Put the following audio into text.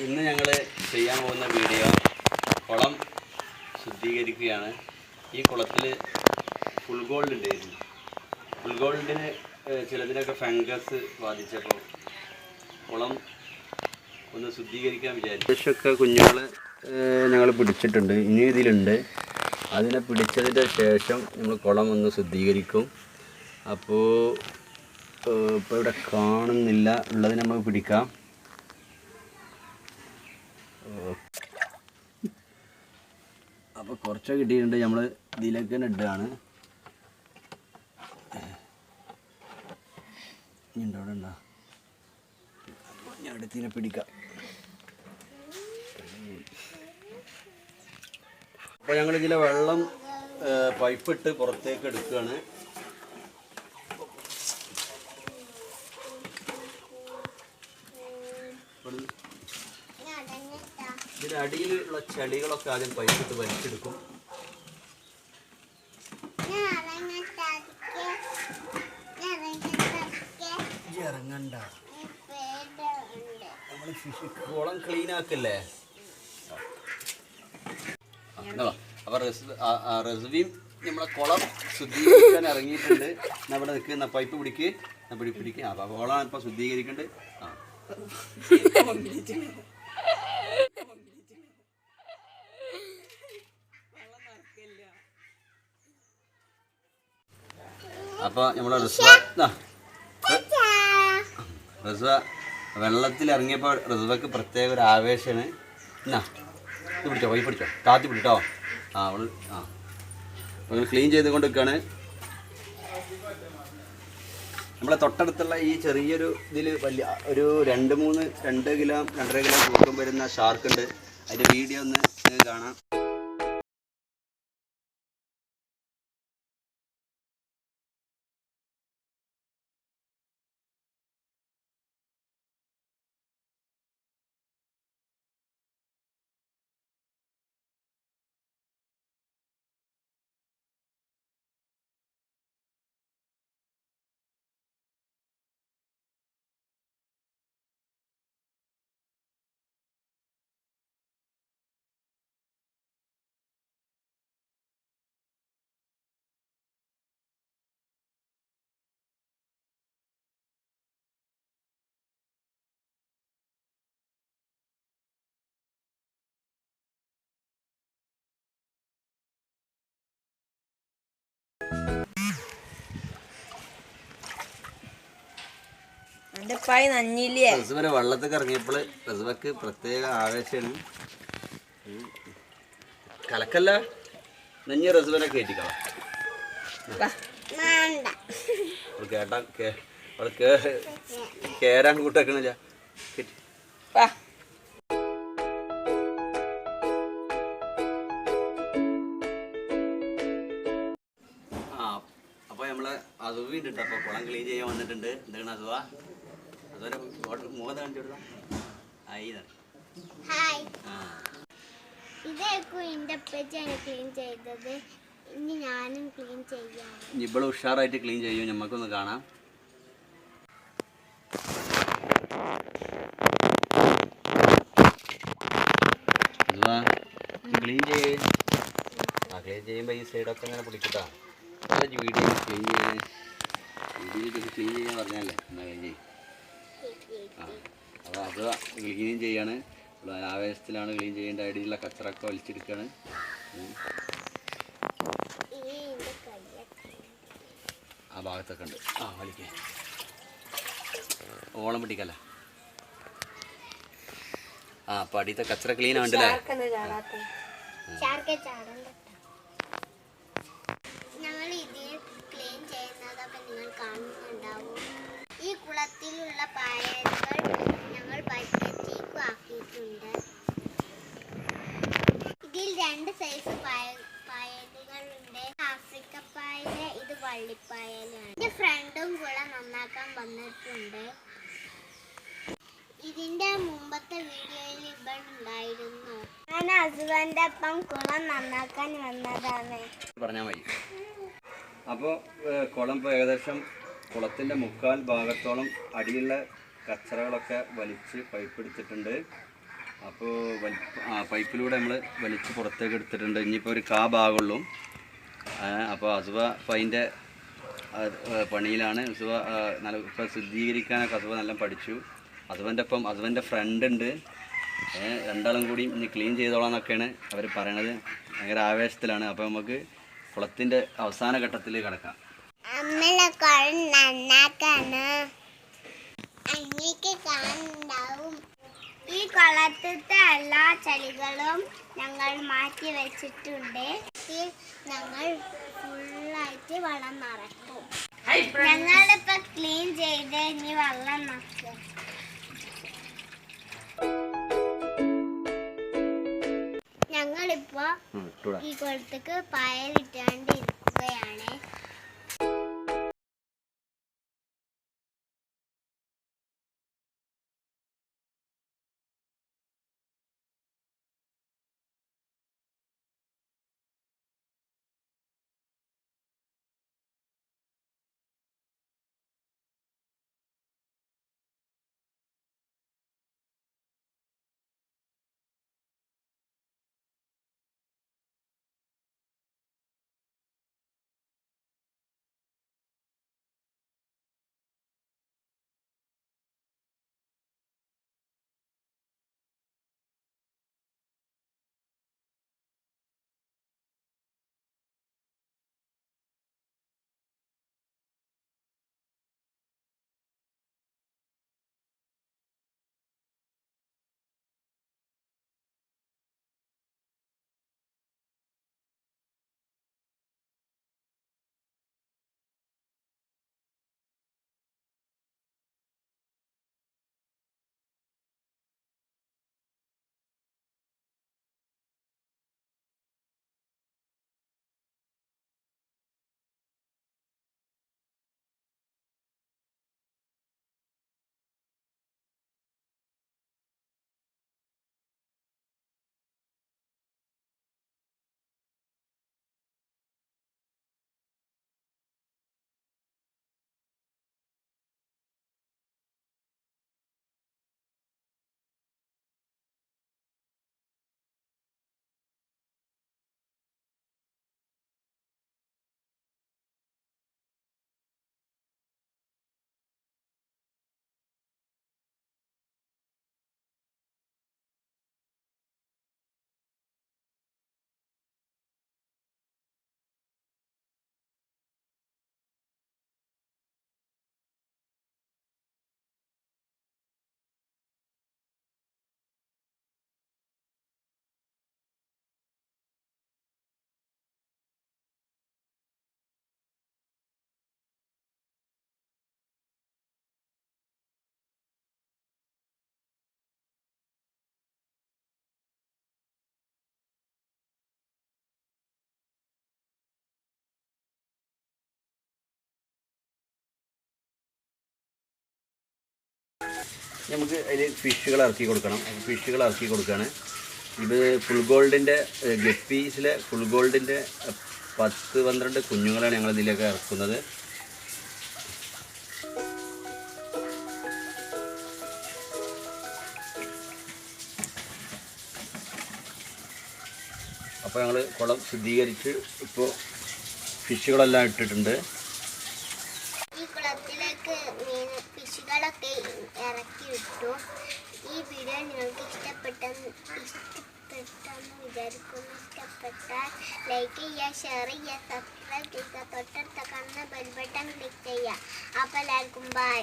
ഇന്ന് ഞങ്ങൾ ചെയ്യാൻ പോകുന്ന വീഡിയോ കുളം ശുദ്ധീകരിക്കുകയാണ്. ഈ കുളത്തിൽ ഫുൾ ഗോൾഡ് ഉണ്ടായിരുന്നു. ഫുൾ ഗോൾഡിന് ചിലതിനൊക്കെ ഫംഗസ് ബാധിച്ചപ്പോൾ കുളം ഒന്ന് ശുദ്ധീകരിക്കാൻ വിചാരിച്ചു. ശേഷമൊക്കെ കുഞ്ഞുങ്ങൾ ഞങ്ങൾ പിടിച്ചിട്ടുണ്ട്, ഇനി ഇതിലുണ്ട്. അതിനെ പിടിച്ചതിൻ്റെ ശേഷം നമ്മൾ കുളം ഒന്ന് ശുദ്ധീകരിക്കും. അപ്പോൾ ഇപ്പോൾ ഇവിടെ കാണുന്നില്ല, ഉള്ളത് നമുക്ക് പിടിക്കാം. അപ്പോൾ കുറച്ചൊക്കെ കിട്ടിയിട്ടുണ്ട്. നമ്മൾ ഇതിലേക്ക് തന്നെ ഇടുകയാണ്. ഉണ്ടോ അവിടെ ഉണ്ടോ? ഞാൻ അടുത്തിനെ പിടിക്കാം. അപ്പോൾ ഞങ്ങൾ ഇതിലെ വെള്ളം പൈപ്പിട്ട് പുറത്തേക്ക് എടുക്കുകയാണ്. ഇതിൻ്റെ അടിയിലുള്ള ചെളികളൊക്കെ ആദ്യം പൈപ്പിട്ട് വലിച്ചെടുക്കും. ഇറങ്ങണ്ട, നമ്മൾ കുളം ക്ലീൻ ആക്കല്ലേ. അപ്പോൾ റസ്വിയും നമ്മളെ കുളം ശുദ്ധീകരിക്കാൻ ഇറങ്ങിയിട്ടുണ്ട്. അവിടെ നിൽക്കുന്ന പൈപ്പ് പിടിക്കുക. അപ്പോൾ കുളമാണ് ഇപ്പോൾ ശുദ്ധീകരിക്കേണ്ടത്. അപ്പോൾ നമ്മളെ റസ്വ വെള്ളത്തിലിറങ്ങിയപ്പോൾ റസ്വക്ക് പ്രത്യേക ഒരു ആവേശമാണ്. എന്നാ ഇത് പിടിച്ചോ, പൈപ്പ് പിടിച്ചോ, താത്തി പിടിട്ടോ. അവൾ അവൾ ക്ലീൻ ചെയ്തുകൊണ്ട് നിൽക്കുകയാണ്. നമ്മളെ തൊട്ടടുത്തുള്ള ഈ ചെറിയൊരു ഇതിൽ വലിയ ഒരു 2 കിലോ 2.5 കിലോ തൂക്കം വരുന്ന ഷാർക്ക് ഉണ്ട്. അതിൻ്റെ വീഡിയോ ഒന്ന് കാണാം. റസ്വനെ വെള്ളത്തൊക്കെ ഇറങ്ങിയപ്പോൾ റസ്വക്ക് പ്രത്യേക ആവേശമാണ്. കലക്കല്ല നഞ്ഞ റസ്വനെ കയറ്റിക്കളാം. കേട്ടാ കേരാൻ കൂട്ടക്കണില്ല. അപ്പോൾ നമ്മളെ അതുവിണ്ട്. അപ്പോൾ കുളം ക്ലീൻ ചെയ്യാൻ വന്നിട്ടുണ്ട്. എന്താണ് അതുവാ? അതുവരെ മുഖത്ത് കാണിച്ചു കൊടുക്കാം. ഇവള് ഉഷാറായിട്ട് ക്ലീൻ ചെയ്യും. നമുക്കൊന്ന് കാണാം. ക്ലീൻ ചെയ്യുമ്പോൾ ഈ സൈഡൊക്കെ അങ്ങനെ പിടിക്കട്ടാ. വീഡിയോ ക്ലീൻ ചെയ്യാൻ പറഞ്ഞല്ലേ എന്നാ കഴിഞ്ഞ്. അപ്പോൾ അത് ക്ലീൻ ചെയ്യാണ്. ആവേശത്തിലാണ് ക്ലീൻ ചെയ്യേണ്ട. അടിയിലുള്ള കച്ചറൊക്കെ വലിച്ചെടുക്കുകയാണ്. ആ ഭാഗത്തൊക്കെ ഉണ്ട്. വലിക്കേ ഓളം പിടിക്കല്ല. അപ്പോൾ അടിയത്തെ കച്ചറ ക്ലീൻ ആവണ്ടല്ലേ. ഈ കുളത്തിലുള്ള പായലുകൾ ഞങ്ങൾ പൈപ്പേക്കും ആക്കിയിട്ടുണ്ട്. ഇതിൽ 2 സൈസ് പായലുകളുണ്ട്. ആഫ്രിക്ക പായല്, ഇത് വള്ളിപ്പായലാണ്. എന്റെ ഫ്രണ്ടും കുളം നന്നാക്കാൻ വന്നിട്ടുണ്ട്. ഇതിന്റെ മുമ്പത്തെ വീഡിയോയിൽ ഇവൾ ഉണ്ടായിരുന്നു. ഞാൻ ഹസ്ബൻഡിന്റെ ഒപ്പം കുളം നന്നാക്കാൻ വന്നതാണ്. പറഞ്ഞാൽ മതി. അപ്പോൾ കുളം ഇപ്പോൾ ഏകദേശം കുളത്തിൻ്റെ മുക്കാൽ ഭാഗത്തോളം അടിയുള്ള കച്ചറകളൊക്കെ വലിച്ച് പൈപ്പ് എടുത്തിട്ടുണ്ട്. അപ്പോൾ പൈപ്പിലൂടെ നമ്മൾ വലിച്ച് പുറത്തേക്ക് എടുത്തിട്ടുണ്ട്. ഇനിയിപ്പോൾ ഒരു ഭാഗമുള്ളൂ. അപ്പോൾ അസുവ ഇപ്പം അതിൻ്റെ പണിയിലാണ്. അസുവ നല്ല ഇപ്പം ശുദ്ധീകരിക്കാനൊക്കെ അസുവ നല്ല പഠിച്ചു. അസുവൻ്റെ ഫ്രണ്ട് ഉണ്ട്. രണ്ടാളും കൂടി ഇനി ക്ലീൻ ചെയ്തോളാം എന്നൊക്കെയാണ് അവർ പറയണത്. ഭയങ്കര ആവേശത്തിലാണ്. അപ്പോൾ നമുക്ക് കുളത്തിൻ്റെ അവസാന ഘട്ടത്തിൽ കിടക്കാം. ഈ കുളത്തിലത്തെ എല്ലാ ചെടികളും ഞങ്ങൾ മാറ്റി വെച്ചിട്ടുണ്ട്. ഞങ്ങൾ ഫുള്ളായിട്ട് വെള്ളം നിറക്കും. ഞങ്ങളിപ്പോ ക്ലീൻ ചെയ്ത് ഇനി വെള്ളം നിറക്കും. ഞങ്ങളിപ്പോ ഈ കുളത്തേക്ക് പയറിട്ടാണ്ട് ഇരിക്കുകയാണ്. നമുക്ക് അതിൽ ഫിഷുകൾ ഇറക്കി കൊടുക്കണം. ഫിഷുകൾ ഇറക്കി കൊടുക്കുകയാണ്. ഇത് ഫുൾ ഗോൾഡിൻ്റെ ഗപ്പീസിലെ ഫുൾ ഗോൾഡിൻ്റെ 10-12 കുഞ്ഞുങ്ങളാണ് ഞങ്ങൾ ഇതിലേക്ക് ഇറക്കുന്നത്. അപ്പോൾ ഞങ്ങൾ കുളം ശുദ്ധീകരിച്ച് ഇപ്പോൾ ഫിഷുകളെല്ലാം ഇട്ടിട്ടുണ്ട്. ഈ കുളത്തിലേക്ക് ഫിഷുകളൊക്കെ ഇറക്കി വിട്ടു. ഈ വീഡിയോ നിങ്ങൾക്ക് ഇഷ്ടപ്പെട്ടെന്ന് വിചാരിക്കുന്നു. ഇഷ്ടപ്പെട്ടാൽ ലൈക്ക് ചെയ്യുക, ഷെയർ ചെയ്യുക, സബ്സ്ക്രൈബ് ചെയ്യുക, തൊട്ടടുത്ത കാണുന്ന ബെൽ ബട്ടൺ ക്ലിക്ക് ചെയ്യുക. അപ്പോൾ എല്ലാവർക്കും ബൈ.